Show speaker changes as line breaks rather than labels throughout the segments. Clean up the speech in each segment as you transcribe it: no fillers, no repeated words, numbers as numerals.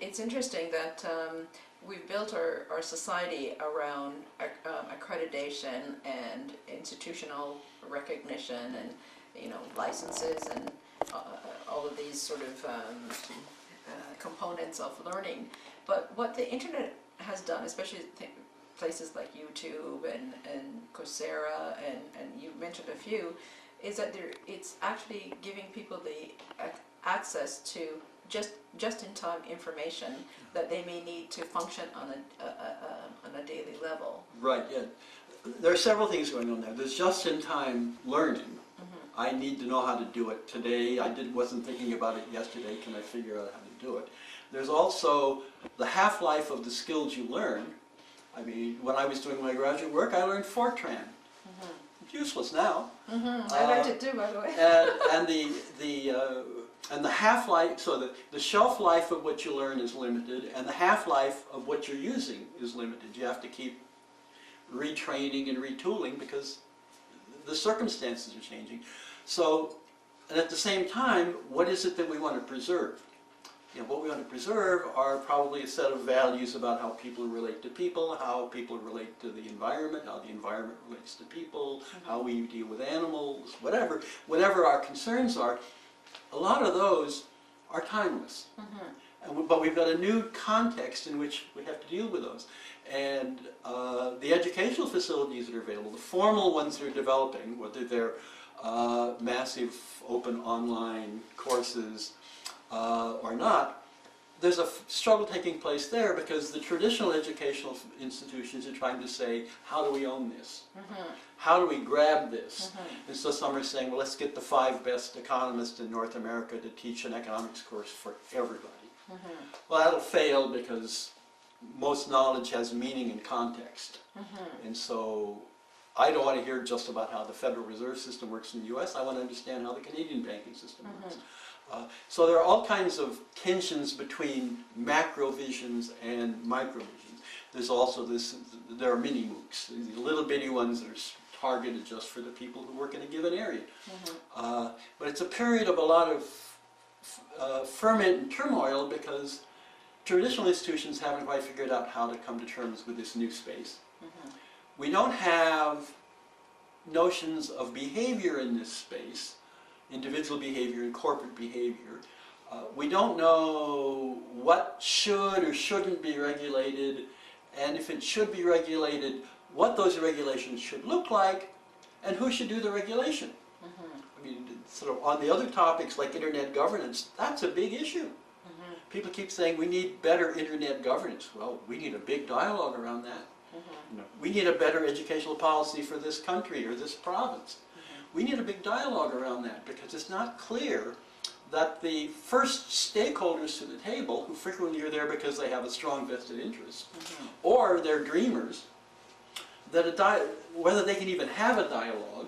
it's interesting that we've built our society around accreditation and institutional recognition and, you know, licenses and all of these sort of components of learning. But what the internet has done, especially places like YouTube and Coursera, and you mentioned a few, is that it's actually giving people the access to just-in-time information that they may need to function on a daily level.
Right, yeah. There are several things going on there. There's just-in-time learning. I need to know how to do it today. I wasn't thinking about it yesterday. Can I figure out how to do it? There's also the half-life of the skills you learn. I mean, when I was doing my graduate work, I learned Fortran. It's useless now.
I learned it too, by the way.
And the half-life, so the shelf life of what you learn is limited, and the half-life of what you're using is limited. You have to keep retraining and retooling because the circumstances are changing. So, and at the same time, what is it that we want to preserve? You know, what we want to preserve are probably a set of values about how people relate to people, how people relate to the environment, how the environment relates to people, how we deal with animals, whatever our concerns are. A lot of those are timeless. But we've got a new context in which we have to deal with those. And the educational facilities that are available, the formal ones that are developing, whether they're massive open online courses or not, there's a struggle taking place there because the traditional educational institutions are trying to say, how do we own this? How do we grab this? And so some are saying, well, let's get the 5 best economists in North America to teach an economics course for everybody. Well, that'll fail because most knowledge has meaning and context. And so I don't want to hear just about how the Federal Reserve System works in the US. I want to understand how the Canadian banking system works. So there are all kinds of tensions between macro visions and micro visions. There's also there are mini MOOCs, these little bitty ones that are targeted just for the people who work in a given area. But it's a period of a lot of ferment and turmoil because traditional institutions haven't quite figured out how to come to terms with this new space. We don't have notions of behavior in this space, individual behavior and corporate behavior. We don't know what should or shouldn't be regulated, and if it should be regulated, what those regulations should look like, and who should do the regulation. I mean, sort of on the other topics like internet governance, that's a big issue. People keep saying we need better internet governance. Well, we need a big dialogue around that. You know, we need a better educational policy for this country or this province. We need a big dialogue around that because it's not clear that the first stakeholders to the table, who frequently are there because they have a strong vested interest, or they're dreamers, that whether they can even have a dialogue,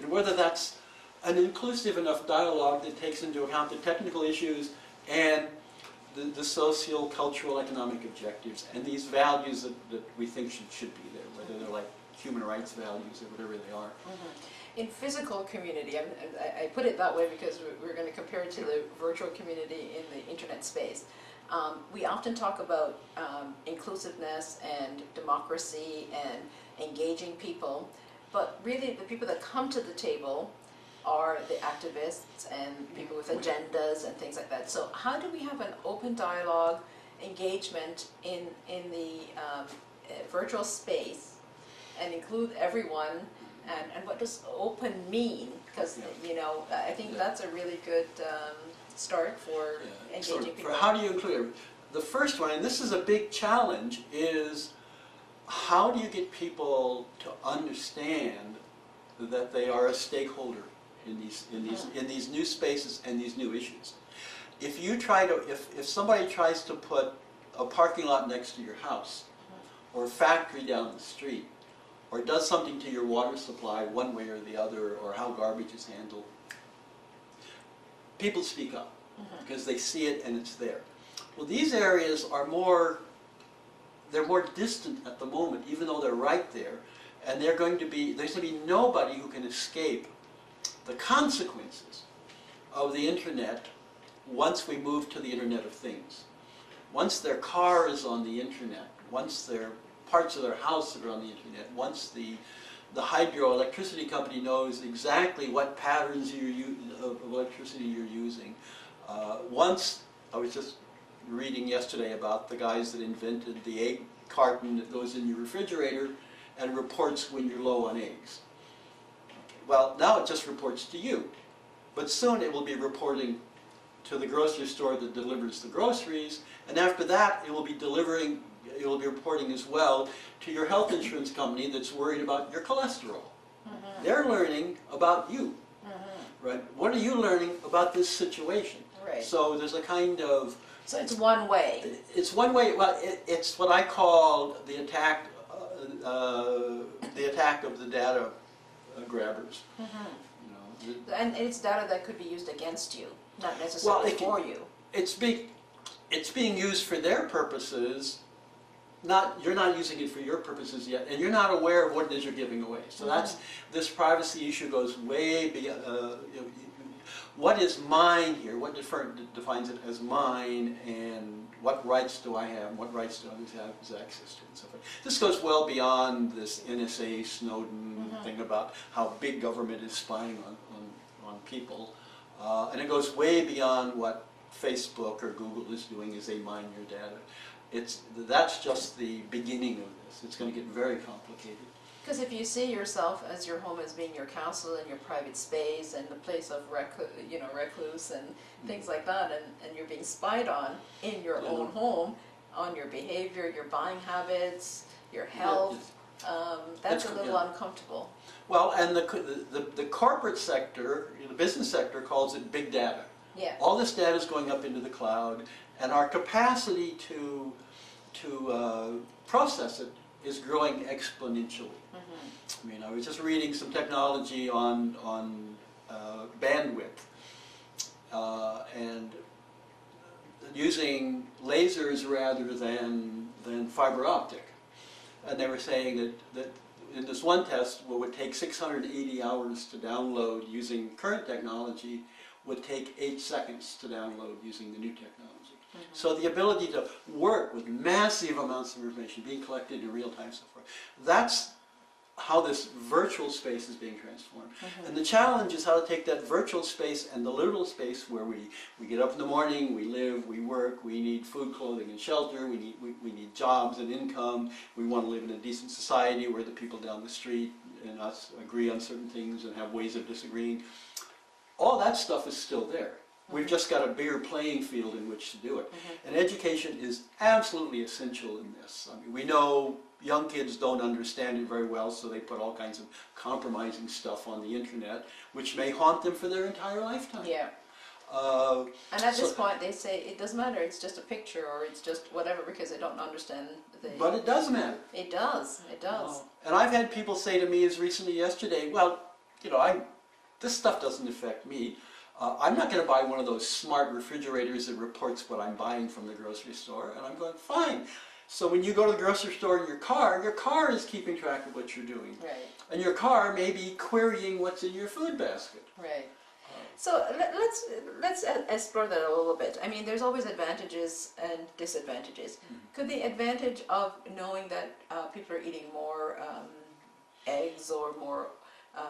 and whether that's an inclusive enough dialogue that takes into account the technical issues and the social, cultural, economic objectives, and these values that we think should be there, whether they're like human rights values or whatever they are.
In physical community, I put it that way because we're going to compare it to the virtual community in the internet space. We often talk about inclusiveness and democracy and engaging people, but really the people that come to the table are the activists and people with agendas and things like that. So how do we have an open dialogue, engagement in the virtual space and include everyone? And what does open mean? Because, you know, I think that's a really good start for engaging people.
How do you include it? The first one, and this is a big challenge, is how do you get people to understand that they are a stakeholder in these new spaces and these new issues? If you try to, if somebody tries to put a parking lot next to your house, or a factory down the street, or does something to your water supply one way or the other, or how garbage is handled, people speak up because they see it and it's there. Well, these areas are they're more distant at the moment, even though they're right there, and there's going to be nobody who can escape the consequences of the internet once we move to the Internet of Things. once their car is on the internet, once their parts of their house are on the internet, once the hydroelectricity company knows exactly what patterns of electricity you're using. Once, I was just reading yesterday about the guys that invented the egg carton that goes in your refrigerator and reports when you're low on eggs. Okay. Well, now it just reports to you, but soon it will be reporting to the grocery store that delivers the groceries, and after that it will be reporting as well to your health insurance company that's worried about your cholesterol. Mm-hmm. They're learning about you. Mm-hmm. Right? What are you learning about this situation?
Right.
So there's a kind of...
So it's one way.
It's one way. Well, it's what I call the attack of the data grabbers. Mm-hmm. You know,
and it's data that could be used against you, not necessarily for you.
It's being used for their purposes. You're not using it for your purposes yet, and you're not aware of what it is you're giving away. So that's, this privacy issue goes way beyond. What is mine here? What defines it as mine, and what rights do I have, and what rights do others have as access to, and so forth. This goes well beyond this NSA Snowden thing about how big government is spying on people, and it goes way beyond what Facebook or Google is doing as they mine your data. That's just the beginning of this. It's going to get very complicated.
Because if you see yourself as your home as being your castle and your private space and the place of recluse and things like that, and you're being spied on in your own home, on your behavior, your buying habits, your health, that's a little uncomfortable.
Well, and the corporate sector, the business sector, calls it big data.
Yeah.
All this data is going up into the cloud, and our capacity to process it is growing exponentially. I mean, I was just reading some technology on bandwidth and using lasers rather than fiber optic, and they were saying that in this one test, what would take 680 hours to download using current technology would take 8 seconds to download using the new technology. So the ability to work with massive amounts of information being collected in real time, so forth, that's how this virtual space is being transformed. And the challenge is how to take that virtual space and the literal space where we get up in the morning, we live, we work, we need food, clothing, and shelter, we need jobs and income, we want to live in a decent society where the people down the street and us agree on certain things and have ways of disagreeing. All that stuff is still there. We've just got a bigger playing field in which to do it. And education is absolutely essential in this. I mean, we know young kids don't understand it very well, so they put all kinds of compromising stuff on the internet, which may haunt them for their entire lifetime.
Yeah. And at this point, they say it doesn't matter, it's just a picture or it's just whatever, because they don't understand the...
But it does matter.
It does, it does.
And I've had people say to me as recently yesterday, well, you know, this stuff doesn't affect me. I'm not going to buy one of those smart refrigerators that reports what I'm buying from the grocery store. And I'm going, fine. So when you go to the grocery store in your car is keeping track of what you're doing.
Right.
And your car may be querying what's in your food basket.
Right. So let's explore that a little bit. I mean, there's always advantages and disadvantages. Could the advantage of knowing that people are eating more eggs or more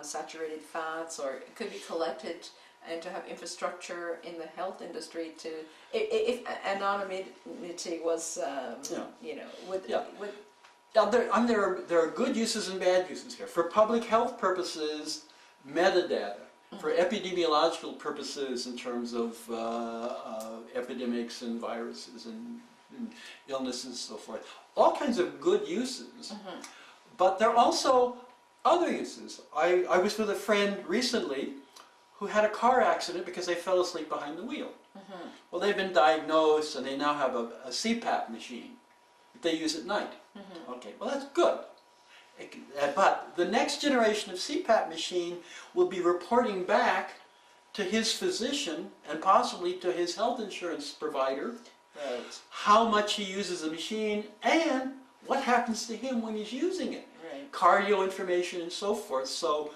saturated fats, or it could be collected, and to have infrastructure in the health industry to, if anonymity was, you know, would...
Now, there are good uses and bad uses here. For public health purposes, metadata. For epidemiological purposes, in terms of epidemics and viruses and illnesses and so forth, all kinds of good uses. But there are also other uses. I was with a friend recently who had a car accident because they fell asleep behind the wheel. Well, they've been diagnosed and they now have a CPAP machine that they use at night. Okay, well that's good. But the next generation of CPAP machine will be reporting back to his physician and possibly to his health insurance provider how much he uses the machine and what happens to him when he's using it. Cardio information and so forth. So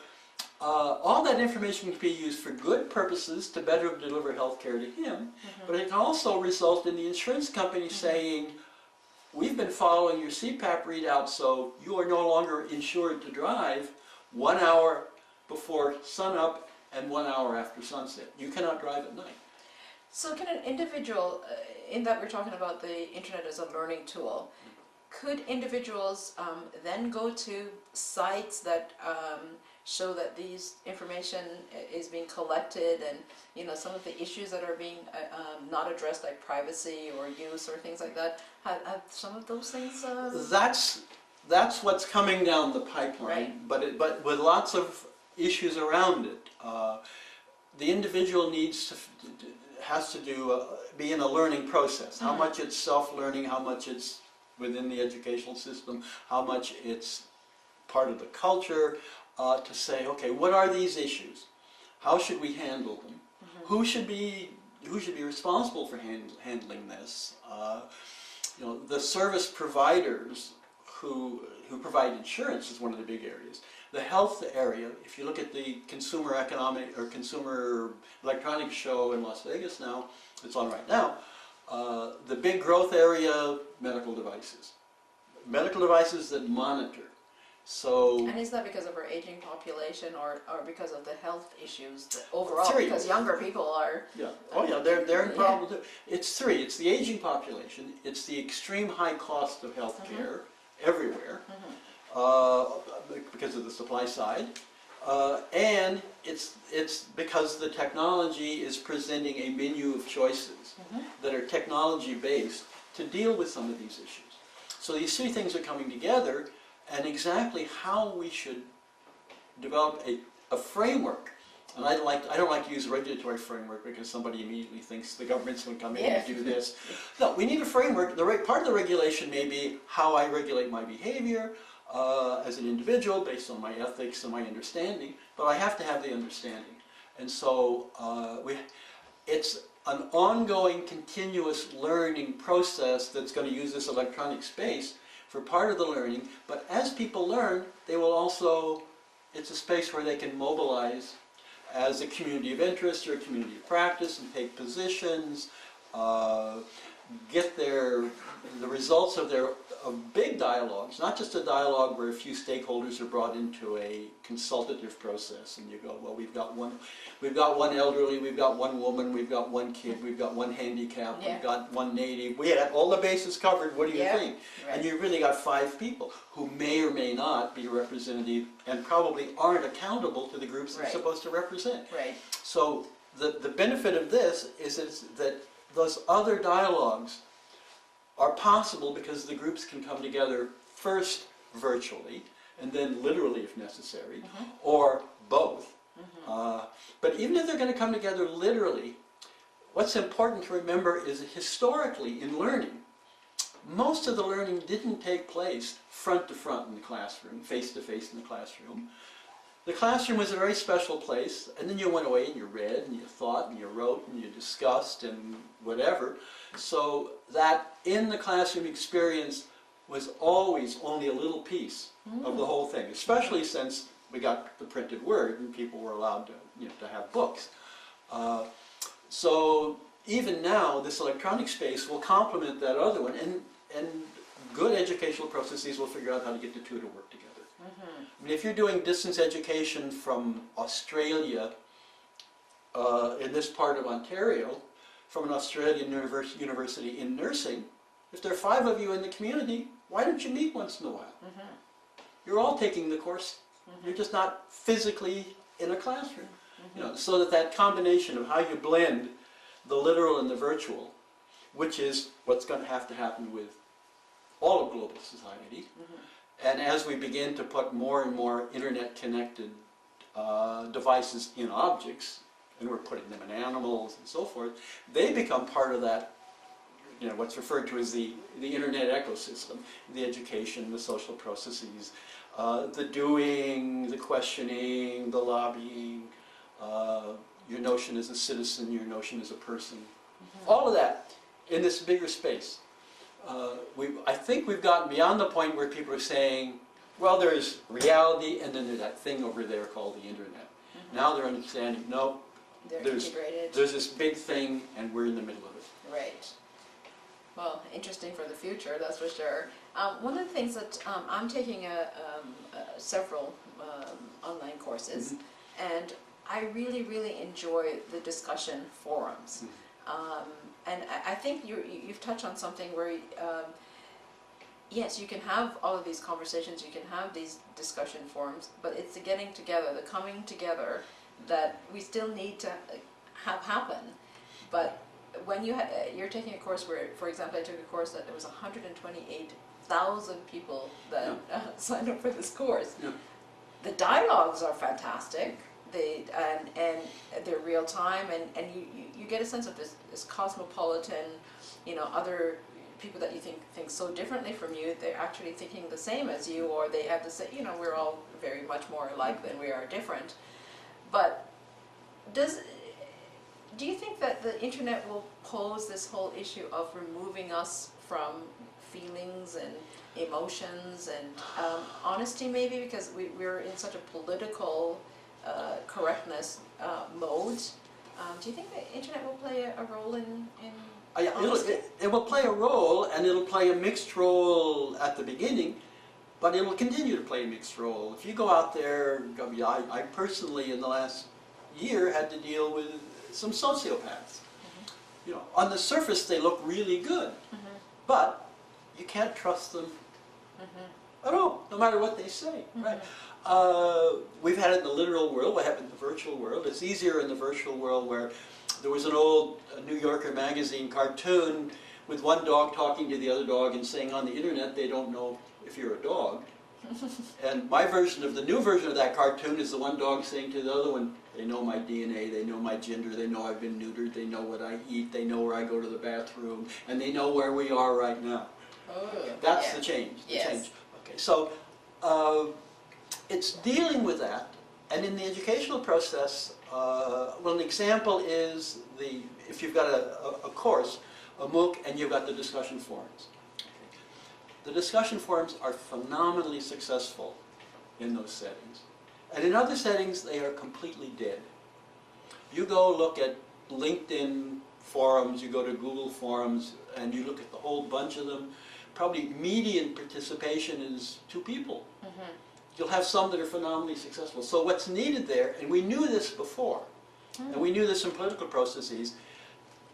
all that information can be used for good purposes to better deliver health care to him, but it can also result in the insurance company saying, we've been following your CPAP readout, so you are no longer insured to drive 1 hour before sunup and 1 hour after sunset. You cannot drive at night.
So can an individual, in that we're talking about the internet as a learning tool, could individuals then go to sites that show that these information is being collected, and some of the issues that are being not addressed, like privacy or use or things like that, have some of those things?
That's what's coming down the pipeline,
right.
but with lots of issues around it. The individual has to be in a learning process. How much it's self-learning, how much it's within the educational system, how much it's part of the culture, to say, okay, what are these issues? How should we handle them? Who should be responsible for handling this? The service providers who provide insurance is one of the big areas. The health area, if you look at the Consumer Electronics Show in Las Vegas now, it's on right now, the big growth area, medical devices. Medical devices that monitor. So,
and is that because of our aging population, or because of the health issues overall?
Three.
Because younger people are...
Yeah. Oh yeah, they're in problem too. It's three. It's the aging population, it's the extreme high cost of health care everywhere, because of the supply side, and it's because the technology is presenting a menu of choices that are technology based to deal with some of these issues. So these three things are coming together, and exactly how we should develop a framework. And I don't like to use regulatory framework because somebody immediately thinks the government's going to come in and do this. No, we need a framework. Part of the regulation may be how I regulate my behavior as an individual based on my ethics and my understanding, but I have to have the understanding. And so it's an ongoing, continuous learning process that's going to use this electronic space for part of the learning, but as people learn, they will also, it's a space where they can mobilize as a community of interest or a community of practice and take positions, get the results of big dialogues, not just a dialogue where a few stakeholders are brought into a consultative process and you go, well, we've got one elderly, we've got one woman, we've got one kid, we've got one handicapped, we've got one native, we had all the bases covered, what do you think? Right. And you've really got 5 people who may or may not be representative and probably aren't accountable to the groups they're supposed to represent.
Right.
So the benefit of this is that those other dialogues are possible because the groups can come together first virtually and then literally if necessary, or both. But even if they're going to come together literally, what's important to remember is that historically in learning, most of the learning didn't take place front to front in the classroom, face to face in the classroom. The classroom was a very special place, and then you went away and you read and you thought and you wrote and you discussed and whatever. So that in the classroom experience was always only a little piece of the whole thing, especially since we got the printed word and people were allowed to have books. So even now, this electronic space will complement that other one, and good educational processes will figure out how to get the two to work together. I mean, if you're doing distance education from Australia, in this part of Ontario, from an Australian university in nursing, if there are 5 of you in the community, why don't you meet once in a while? You're all taking the course. You're just not physically in a classroom. So that combination of how you blend the literal and the virtual, which is what's going to happen with all of global society. And as we begin to put more and more internet-connected devices in objects, and we're putting them in animals and so forth, they become part of that, what's referred to as the internet ecosystem, the education, the social processes, the doing, the questioning, the lobbying, your notion as a citizen, your notion as a person, all of that in this bigger space. I think we've gotten beyond the point where people are saying, Well, there's reality, and then there's that thing over there called the internet. Now they're understanding, no,
They're
there's
integrated.
this big thing, and we're in the middle of it.
Right. Well, interesting for the future, that's for sure. One of the things that I'm taking several online courses, and I really, really enjoy the discussion forums. And I think you've touched on something where, yes, you can have all of these conversations, you can have these discussion forums, but it's the getting together, the coming together that we still need to have happen. But when you're taking a course where, for example, I took a course that there was 128,000 people that signed up for this course.
Yeah.
The dialogues are fantastic. And they're real time, and you get a sense of this cosmopolitan, other people that you think so differently from you, they're actually thinking the same as you, or they have the same, we're all very much more alike than we are different. But do you think that the internet will pose this whole issue of removing us from feelings and emotions and honesty, maybe, because we're in such a political correctness mode? Do you think the internet will play a role in honesty?
It will play a role, and it'll play a mixed role at the beginning, but it will continue to play a mixed role. If you go out there, I personally in the last year had to deal with some sociopaths. On the surface they look really good, but you can't trust them at all, no matter what they say. Right? We've had it in the literal world. What happened in the virtual world? It's easier in the virtual world, where there was an old New Yorker magazine cartoon with one dog talking to the other dog and saying on the internet they don't know if you're a dog. And my version of the new version of that cartoon is the one dog saying to the other one, they know my DNA, they know my gender, they know I've been neutered, they know what I eat, they know where I go to the bathroom, and they know where we are right now. That's the change. Okay, so it's dealing with that, and in the educational process, well, an example is if you've got a course, a MOOC, and you've got the discussion forums. The discussion forums are phenomenally successful in those settings. And in other settings, they are completely dead. You go look at LinkedIn forums, you go to Google forums, and you look at the whole bunch of them, probably median participation is 2 people. You'll have some that are phenomenally successful. So what's needed there, and we knew this before, and we knew this in political processes,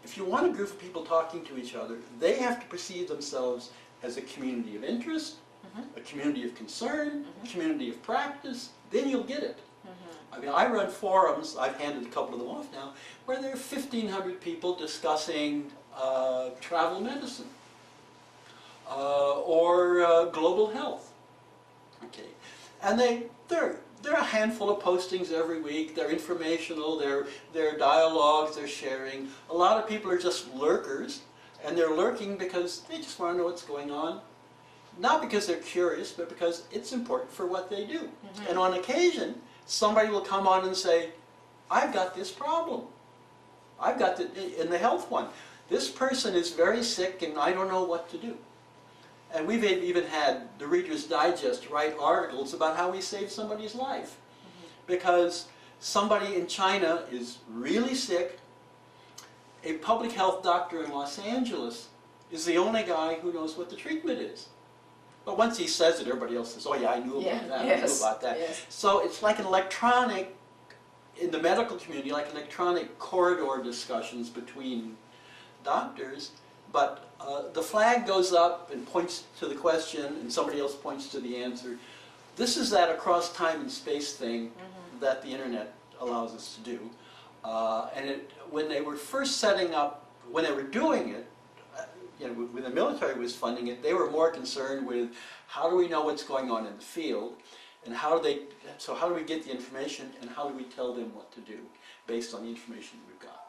if you want a group of people talking to each other, they have to perceive themselves as a community of interest, a community of concern, a community of practice, then you'll get it. I mean, I run forums, I've handed a couple of them off now, where there are 1,500 people discussing travel medicine or global health. Okay, and they're a handful of postings every week. They're informational. They're dialogues. They're sharing. A lot of people are just lurkers, and they're lurking because they just want to know what's going on. Not because they're curious, but because it's important for what they do. And on occasion, somebody will come on and say, I've got this problem. I've got in the health one. This person is very sick and I don't know what to do. And we've even had the Reader's Digest write articles about how we saved somebody's life. Because somebody in China is really sick. A public health doctor in Los Angeles is the only guy who knows what the treatment is. But once he says it, everybody else says, oh yeah, I knew about that, I knew about that. So it's like an electronic, in the medical community, like electronic corridor discussions between doctors, but the flag goes up and points to the question, and somebody else points to the answer. This is that across time and space thing that the internet allows us to do. And when they were first setting up, when they were doing it, when the military was funding it, they were more concerned with how do we know what's going on in the field, and how do we get the information, and how do we tell them what to do based on the information we've got.